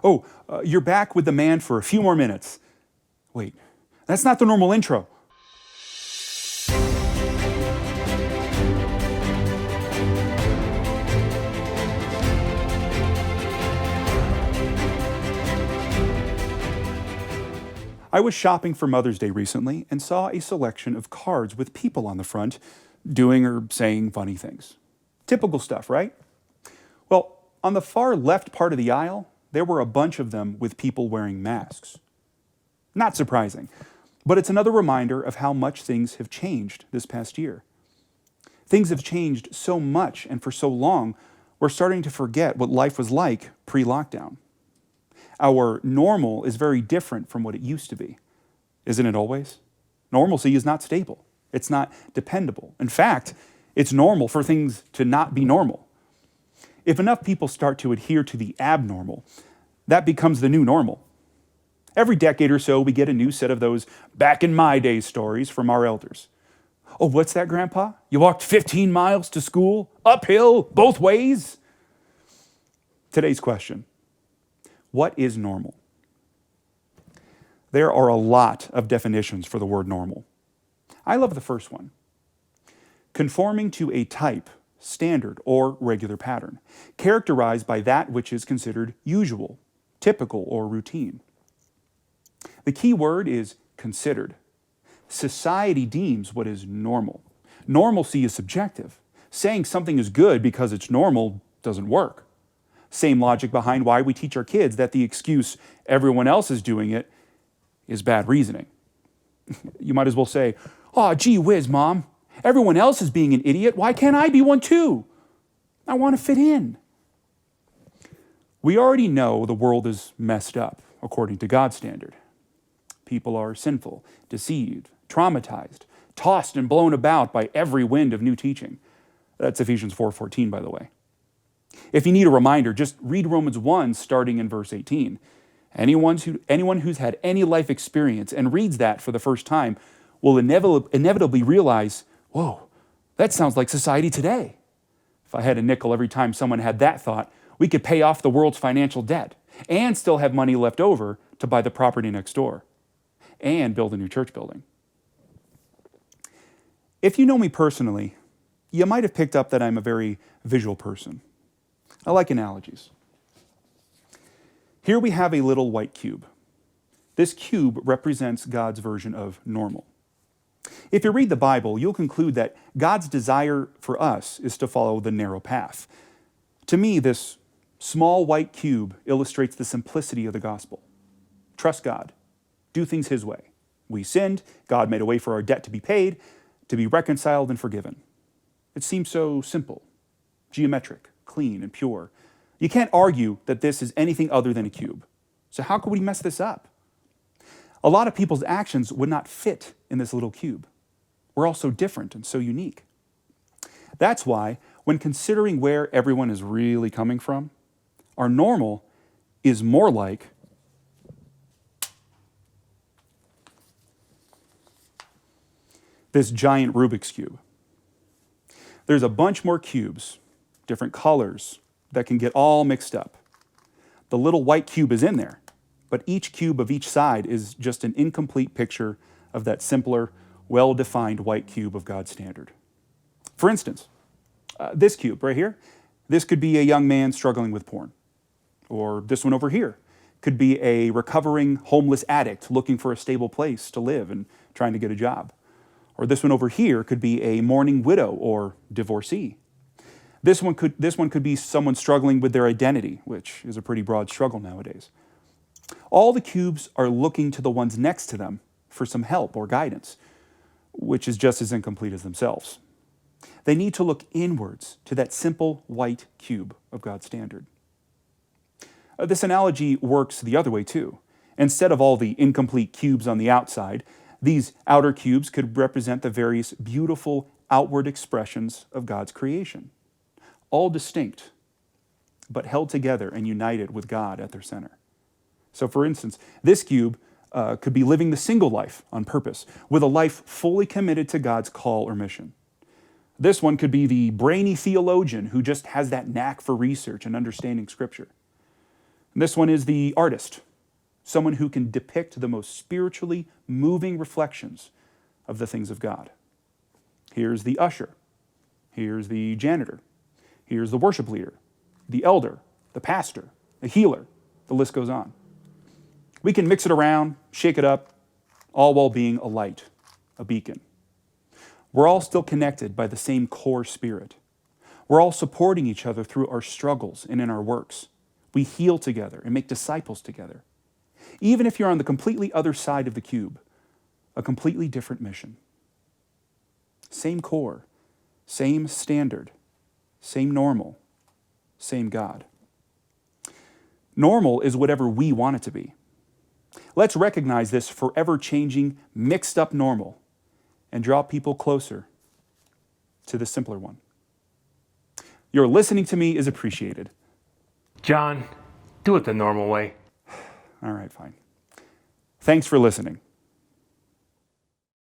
Oh, you're back with the man for a few more minutes. Wait, that's not the normal intro. I was shopping for Mother's Day recently and saw a selection of cards with people on the front doing or saying funny things. Typical stuff, right? Well, on the far left part of the aisle, there were a bunch of them with people wearing masks. Not surprising, but it's another reminder of how much things have changed this past year. Things have changed so much and for so long, we're starting to forget what life was like pre-lockdown. Our normal is very different from what it used to be. Isn't it always? Normalcy is not stable. It's not dependable. In fact, it's normal for things to not be normal. If enough people start to adhere to the abnormal, that becomes the new normal. Every decade or so, we get a new set of those back in my day stories from our elders. Oh, what's that, Grandpa? You walked 15 miles to school, uphill, both ways? Today's question: what is normal? There are a lot of definitions for the word normal. I love the first one. Conforming to a type, standard, or regular pattern, characterized by that which is considered usual, typical, or routine. The key word is considered. Society deems what is normal. Normalcy is subjective. Saying something is good because it's normal doesn't work. Same logic behind why we teach our kids that the excuse everyone else is doing it is bad reasoning. You might as well say, "Oh, gee whiz, Mom. Everyone else is being an idiot. Why can't I be one too? I want to fit in." We already know the world is messed up according to God's standard. People are sinful, deceived, traumatized, tossed and blown about by every wind of new teaching. That's Ephesians 4:14, by the way. If you need a reminder, just read Romans 1 starting in verse 18. Anyone who's had any life experience and reads that for the first time will inevitably realize, whoa, that sounds like society today. If I had a nickel every time someone had that thought, we could pay off the world's financial debt and still have money left over to buy the property next door and build a new church building. If you know me personally, you might have picked up that I'm a very visual person. I like analogies. Here we have a little white cube. This cube represents God's version of normal. If you read the Bible, you'll conclude that God's desire for us is to follow the narrow path. To me, this small white cube illustrates the simplicity of the gospel. Trust God. Do things His way. We sinned. God made a way for our debt to be paid, to be reconciled and forgiven. It seems so simple, geometric, clean, and pure. You can't argue that this is anything other than a cube. So how could we mess this up? A lot of people's actions would not fit in this little cube. We're all so different and so unique. That's why, when considering where everyone is really coming from, our normal is more like this giant Rubik's Cube. There's a bunch more cubes, different colors, that can get all mixed up. The little white cube is in there, but each cube of each side is just an incomplete picture of that simpler, well-defined white cube of God's standard. For instance, this cube right here, this could be a young man struggling with porn. Or this one over here could be a recovering homeless addict looking for a stable place to live and trying to get a job. Or this one over here could be a mourning widow or divorcee. This one could be someone struggling with their identity, which is a pretty broad struggle nowadays. All the cubes are looking to the ones next to them for some help or guidance, which is just as incomplete as themselves. They need to look inwards to that simple white cube of God's standard. This analogy works the other way too. Instead of all the incomplete cubes on the outside, these outer cubes could represent the various beautiful outward expressions of God's creation. All distinct, but held together and united with God at their center. So for instance, this cube could be living the single life on purpose, with a life fully committed to God's call or mission. This one could be the brainy theologian who just has that knack for research and understanding Scripture. And this one is the artist, someone who can depict the most spiritually moving reflections of the things of God. Here's the usher. Here's the janitor. Here's the worship leader, the elder, the pastor, the healer. The list goes on. We can mix it around, shake it up, all while being a light, a beacon. We're all still connected by the same core spirit. We're all supporting each other through our struggles and in our works. We heal together and make disciples together. Even if you're on the completely other side of the cube, a completely different mission. Same core, same standard, same normal, same God. Normal is whatever we want it to be. Let's recognize this forever changing, mixed up normal and draw people closer to the simpler one. Your listening to me is appreciated. John, do it the normal way. All right, fine. Thanks for listening.